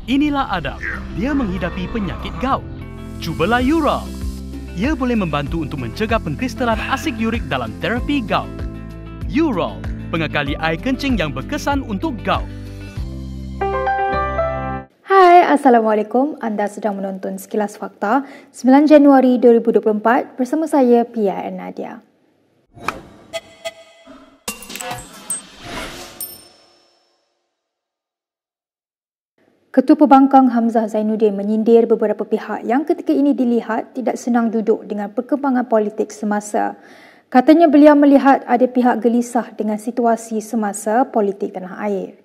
Inilah Adam. Dia menghidapi penyakit gout. Cubalah Ural. Ia boleh membantu untuk mencegah pengkristalan asid urik dalam terapi gout. Ural, pengekali air kencing yang berkesan untuk gout. Hai, Assalamualaikum. Anda sedang menonton Sekilas Fakta 9 Januari 2024 bersama saya, Pia Nadia. Ketua Pembangkang Hamzah Zainuddin menyindir beberapa pihak yang ketika ini dilihat tidak senang duduk dengan perkembangan politik semasa. Katanya beliau melihat ada pihak gelisah dengan situasi semasa politik tanah air.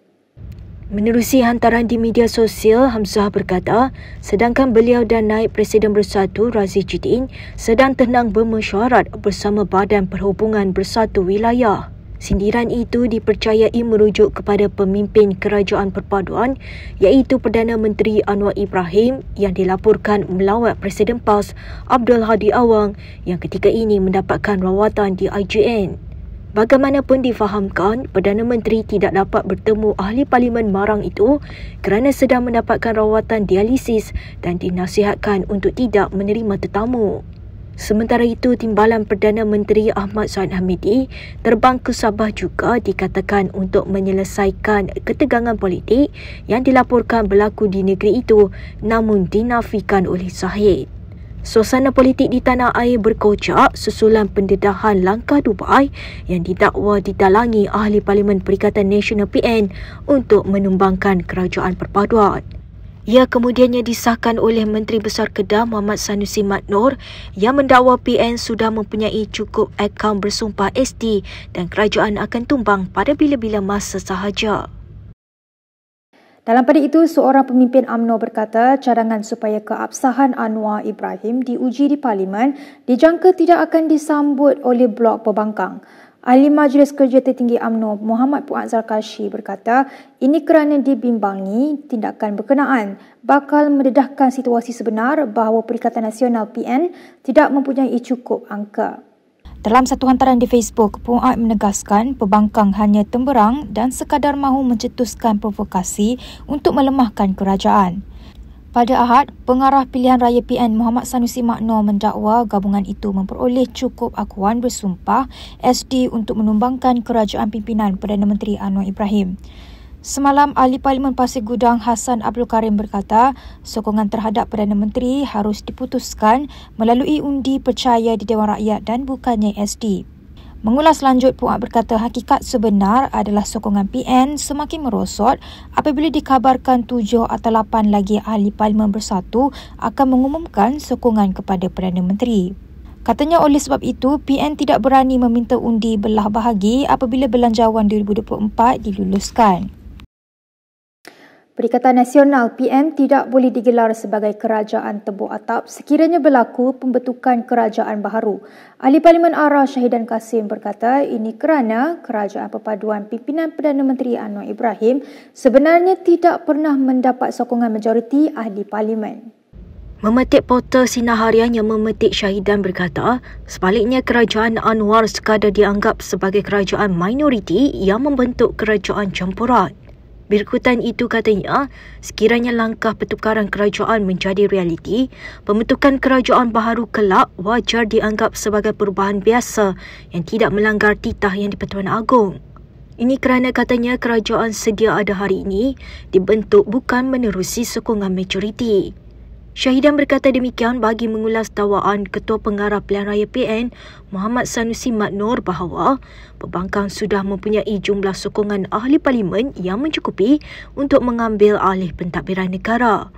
Menerusi hantaran di media sosial, Hamzah berkata, sedangkan beliau dan Naib Presiden Bersatu Razif Jidin sedang tenang bermesyuarat bersama Badan Perhubungan Bersatu Wilayah. Sindiran itu dipercayai merujuk kepada pemimpin Kerajaan Perpaduan iaitu Perdana Menteri Anwar Ibrahim yang dilaporkan melawat Presiden PAS Abdul Hadi Awang yang ketika ini mendapatkan rawatan di IJN. Bagaimanapun difahamkan, Perdana Menteri tidak dapat bertemu ahli parlimen Marang itu kerana sedang mendapatkan rawatan dialisis dan dinasihatkan untuk tidak menerima tetamu. Sementara itu, Timbalan Perdana Menteri Ahmad Zahid Hamidi terbang ke Sabah juga dikatakan untuk menyelesaikan ketegangan politik yang dilaporkan berlaku di negeri itu namun dinafikan oleh Zahid. Suasana politik di tanah air berkocak susulan pendedahan langkah Dubai yang didakwa ditalangi ahli Parlimen Perikatan Nasional PN untuk menumbangkan kerajaan perpaduan. Ia kemudiannya disahkan oleh Menteri Besar Kedah Muhammad Sanusi Mat Noor yang mendakwa PN sudah mempunyai cukup akaun bersumpah ST dan kerajaan akan tumbang pada bila-bila masa sahaja. Dalam pada itu, seorang pemimpin UMNO berkata cadangan supaya keabsahan Anwar Ibrahim diuji di Parlimen dijangka tidak akan disambut oleh Blok Pembangkang. Ahli Majlis Kerja Tertinggi UMNO Muhammad Puan Zarkashi berkata ini kerana dibimbangi tindakan berkenaan bakal mendedahkan situasi sebenar bahawa Perikatan Nasional PN tidak mempunyai cukup angka. Dalam satu hantaran di Facebook, Puan menegaskan pembangkang hanya temberang dan sekadar mahu mencetuskan provokasi untuk melemahkan kerajaan. Pada Ahad, Pengarah Pilihan Raya PN Muhammad Sanusi Mat Noor mendakwa gabungan itu memperoleh cukup akuan bersumpah SD untuk menumbangkan kerajaan pimpinan Perdana Menteri Anwar Ibrahim. Semalam, Ahli Parlimen Pasir Gudang Hassan Abdul Karim berkata sokongan terhadap Perdana Menteri harus diputuskan melalui undi percaya di Dewan Rakyat dan bukannya SD. Mengulas lanjut, Puan berkata hakikat sebenar adalah sokongan PN semakin merosot apabila dikabarkan 7 atau 8 lagi ahli Parlimen Bersatu akan mengumumkan sokongan kepada Perdana Menteri. Katanya oleh sebab itu, PN tidak berani meminta undi belah bahagi apabila Belanjawan 2024 diluluskan. Perikatan Nasional PN tidak boleh digelar sebagai kerajaan tebuk atap sekiranya berlaku pembentukan kerajaan baharu. Ahli Parlimen ARA Syahidan Kasim berkata ini kerana kerajaan perpaduan pimpinan Perdana Menteri Anwar Ibrahim sebenarnya tidak pernah mendapat sokongan majoriti ahli parlimen. Memetik portal Sinar Harian yang memetik Syahidan berkata, sebaliknya kerajaan Anwar sekadar dianggap sebagai kerajaan minoriti yang membentuk kerajaan campuran. Berikutan itu katanya, sekiranya langkah pertukaran kerajaan menjadi realiti, pembentukan kerajaan baharu kelak wajar dianggap sebagai perubahan biasa yang tidak melanggar titah Yang di-Pertuan Agong. Ini kerana katanya kerajaan sedia ada hari ini dibentuk bukan menerusi sokongan majoriti. Syahidan berkata demikian bagi mengulas dakwaan Ketua Pengarah Pilihan Raya PN Muhammad Sanusi Mat Noor bahawa pembangkang sudah mempunyai jumlah sokongan ahli parlimen yang mencukupi untuk mengambil alih pentadbiran negara.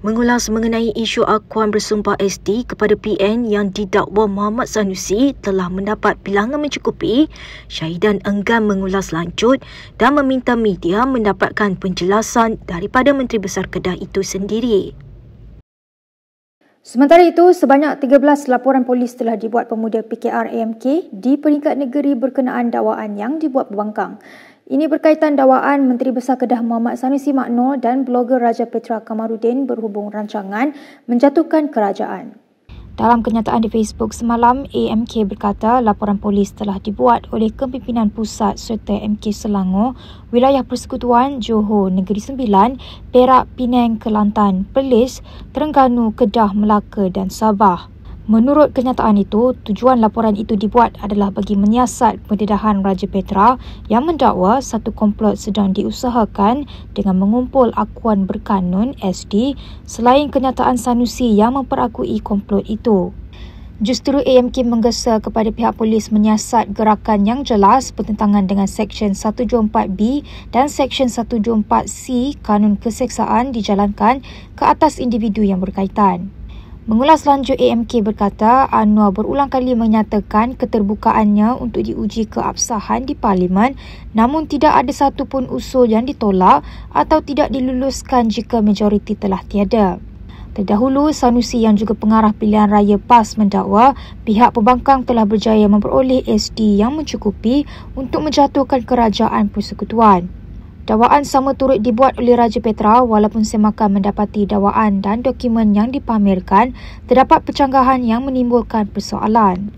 Mengulas mengenai isu akuan bersumpah ST kepada PN yang didakwa Muhammad Sanusi telah mendapat bilangan mencukupi, Syahidan enggan mengulas lanjut dan meminta media mendapatkan penjelasan daripada Menteri Besar Kedah itu sendiri. Sementara itu, sebanyak 13 laporan polis telah dibuat pemuda PKR AMK di peringkat negeri berkenaan dakwaan yang dibuat pembangkang. Ini berkaitan dakwaan Menteri Besar Kedah Muhammad Sanusi Mat Noor dan blogger Raja Petra Kamarudin berhubung rancangan menjatuhkan kerajaan. Dalam kenyataan di Facebook semalam, AMK berkata laporan polis telah dibuat oleh Kepimpinan Pusat serta MK Selangor, Wilayah Persekutuan, Johor, Negeri Sembilan, Perak, Penang, Kelantan, Perlis, Terengganu, Kedah, Melaka dan Sabah. Menurut kenyataan itu, tujuan laporan itu dibuat adalah bagi menyiasat pendedahan Raja Petra yang mendakwa satu komplot sedang diusahakan dengan mengumpul akuan berkanun SD selain kenyataan Sanusi yang memperakui komplot itu. Justru AMK menggesa kepada pihak polis menyiasat gerakan yang jelas bertentangan dengan Seksyen 124B dan Seksyen 124C Kanun Keseksaan dijalankan ke atas individu yang berkaitan. Mengulas lanjut, AMK berkata Anwar berulang kali menyatakan keterbukaannya untuk diuji keabsahan di Parlimen, namun tidak ada satu pun usul yang ditolak atau tidak diluluskan jika majoriti telah tiada. Terdahulu, Sanusi yang juga pengarah pilihan raya PAS mendakwa pihak pembangkang telah berjaya memperoleh SD yang mencukupi untuk menjatuhkan kerajaan persekutuan. Dakwaan sama turut dibuat oleh Raja Petra walaupun semakan mendapati dakwaan dan dokumen yang dipamerkan terdapat percanggahan yang menimbulkan persoalan.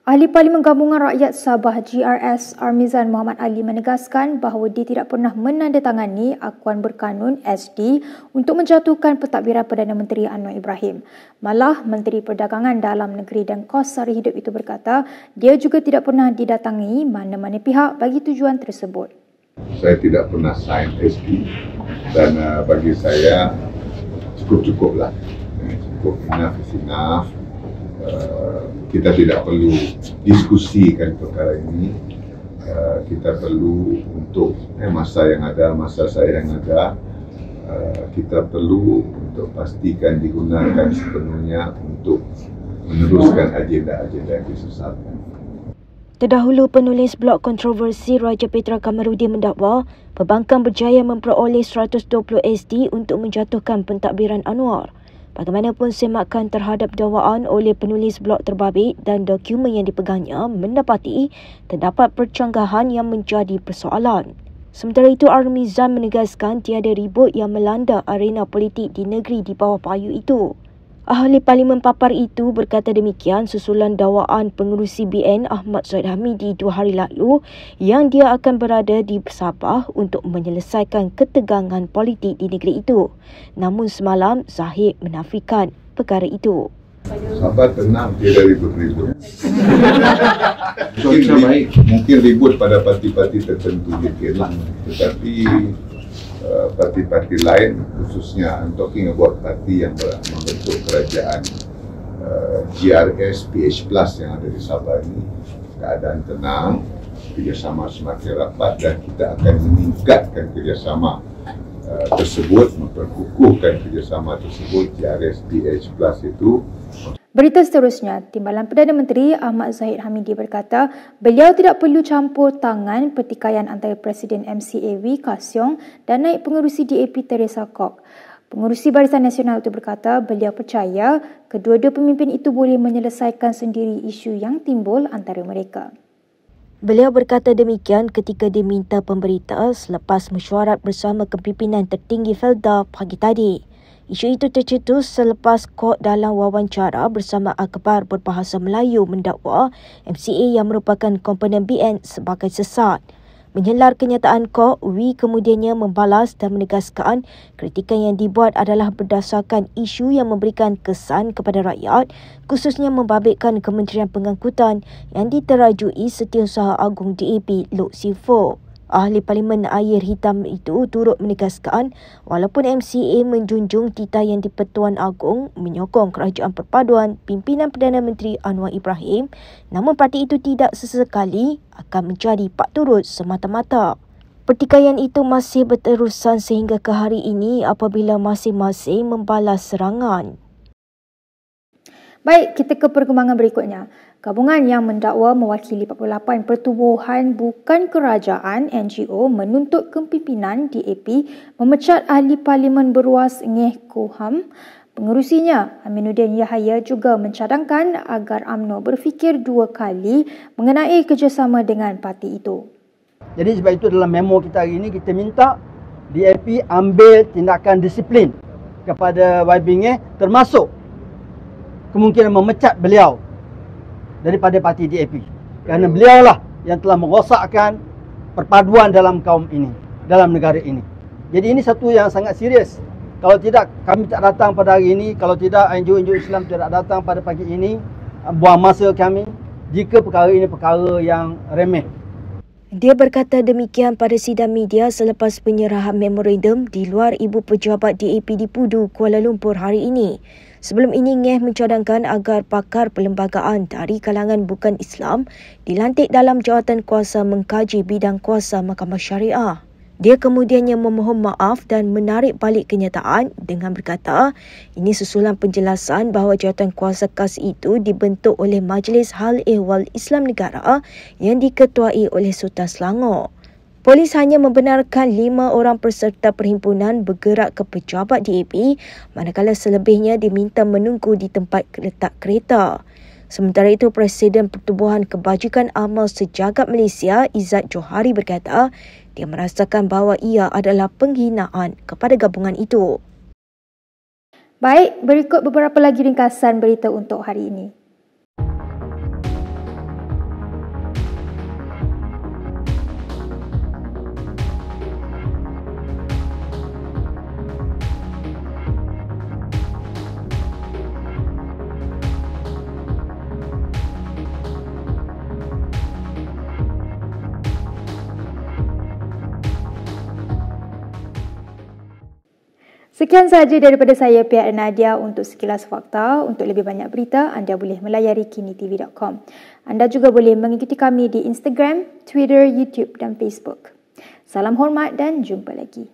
Ahli Parlimen Gabungan Rakyat Sabah GRS Armizan Muhammad Ali menegaskan bahawa dia tidak pernah menandatangani akuan berkanun SD untuk menjatuhkan pentadbiran Perdana Menteri Anwar Ibrahim. Malah, Menteri Perdagangan Dalam Negeri dan Kos Sara Hidup itu berkata dia juga tidak pernah didatangi mana-mana pihak bagi tujuan tersebut. Saya tidak pernah sign SD dan bagi saya cukup-cukuplah. Cukup, enough is enough. Kita tidak perlu diskusikan perkara ini. Kita perlu untuk masa yang ada, masa saya yang ada, kita perlu untuk pastikan digunakan sepenuhnya untuk meneruskan agenda-agenda yang disesatkan. Terdahulu, penulis blog kontroversi Raja Petra Kamarudin mendakwa pembangkang berjaya memperoleh 120 SD untuk menjatuhkan pentadbiran Anwar. Bagaimanapun, semakan terhadap dakwaan oleh penulis blog terbabit dan dokumen yang dipegangnya mendapati terdapat percanggahan yang menjadi persoalan. Sementara itu, Armizan menegaskan tiada ribut yang melanda arena politik di negeri di bawah payu itu. Ahli Parlimen Papar itu berkata demikian susulan dakwaan pengerusi BN Ahmad Zahid Hamidi 2 hari lalu yang dia akan berada di Sabah untuk menyelesaikan ketegangan politik di negeri itu. Namun semalam, Zahid menafikan perkara itu. Sabah tenang, tiada ribut-ribut. Mungkin ribut pada parti-parti tertentu dikirlah, tetapi parti-parti lain, khususnya I'm talking about parti yang membentuk kerajaan GRS PH Plus yang ada di Sabah ini, keadaan tenang, kerjasama semakin rapat dan kita akan meningkatkan kerjasama tersebut, memperkukuhkan kerjasama tersebut. GRS PH Plus itu. Berita seterusnya, Timbalan Perdana Menteri Ahmad Zahid Hamidi berkata beliau tidak perlu campur tangan pertikaian antara Presiden MCA Wee Ka Siong dan naib pengerusi DAP Teresa Kok. Pengerusi Barisan Nasional itu berkata beliau percaya kedua-dua pemimpin itu boleh menyelesaikan sendiri isu yang timbul antara mereka. Beliau berkata demikian ketika diminta pemberita selepas mesyuarat bersama kepimpinan tertinggi Felda pagi tadi. Isu itu tercetus selepas Kok dalam wawancara bersama akhbar berbahasa Melayu mendakwa MCA yang merupakan komponen BN sebagai sesat. Menyelar kenyataan Kok, Wee kemudiannya membalas dan menegaskan kritikan yang dibuat adalah berdasarkan isu yang memberikan kesan kepada rakyat, khususnya membabitkan Kementerian Pengangkutan yang diterajui Setiausaha Agung DAP Lok Sifo. Ahli Parlimen Air Hitam itu turut menegaskan walaupun MCA menjunjung titah yang di-Pertuan Agong menyokong kerajaan perpaduan pimpinan Perdana Menteri Anwar Ibrahim, namun parti itu tidak sesekali akan menjadi pak turut semata-mata. Pertikaian itu masih berterusan sehingga ke hari ini apabila masing-masing membalas serangan. Baik, kita ke perkembangan berikutnya. Gabungan yang mendakwa mewakili 48 pertubuhan bukan kerajaan NGO menuntut kepimpinan DAP memecat ahli Parlimen Beruas Ngeh Koham. Pengerusinya, Aminuddin Yahaya, juga mencadangkan agar UMNO berfikir 2 kali mengenai kerjasama dengan parti itu. Jadi sebab itu dalam memo kita hari ini kita minta DAP ambil tindakan disiplin kepada YB Ngeh termasuk kemungkinan memecat beliau daripada parti DAP. Kerana beliaulah yang telah merosakkan perpaduan dalam kaum ini, dalam negara ini. Jadi ini satu yang sangat serius. Kalau tidak, kami tak datang pada hari ini. Kalau tidak, NGO-NGO Islam tidak datang pada pagi ini, buang masa kami, jika perkara ini perkara yang remeh. Dia berkata demikian pada sidang media selepas penyerahan memorandum di luar ibu pejabat DAP di Pudu, Kuala Lumpur hari ini. Sebelum ini, Ngeh mencadangkan agar pakar perlembagaan dari kalangan bukan Islam dilantik dalam jawatan kuasa mengkaji bidang kuasa Mahkamah Syariah. Dia kemudiannya memohon maaf dan menarik balik kenyataan dengan berkata, ini susulan penjelasan bahawa jawatan kuasa khas itu dibentuk oleh Majlis Hal Ehwal Islam Negara yang diketuai oleh Sultan Selangor. Polis hanya membenarkan 5 orang peserta perhimpunan bergerak ke pejabat DAP, manakala selebihnya diminta menunggu di tempat letak kereta. Sementara itu, Presiden Pertubuhan Kebajikan Amal Sejagat Malaysia, Izzat Johari berkata, dia merasakan bahawa ia adalah penghinaan kepada gabungan itu. Baik, berikut beberapa lagi ringkasan berita untuk hari ini. Sekian sahaja daripada saya, Pihak Nadia, untuk sekilas fakta. Untuk lebih banyak berita, anda boleh melayari kinitv.com. Anda juga boleh mengikuti kami di Instagram, Twitter, YouTube dan Facebook. Salam hormat dan jumpa lagi.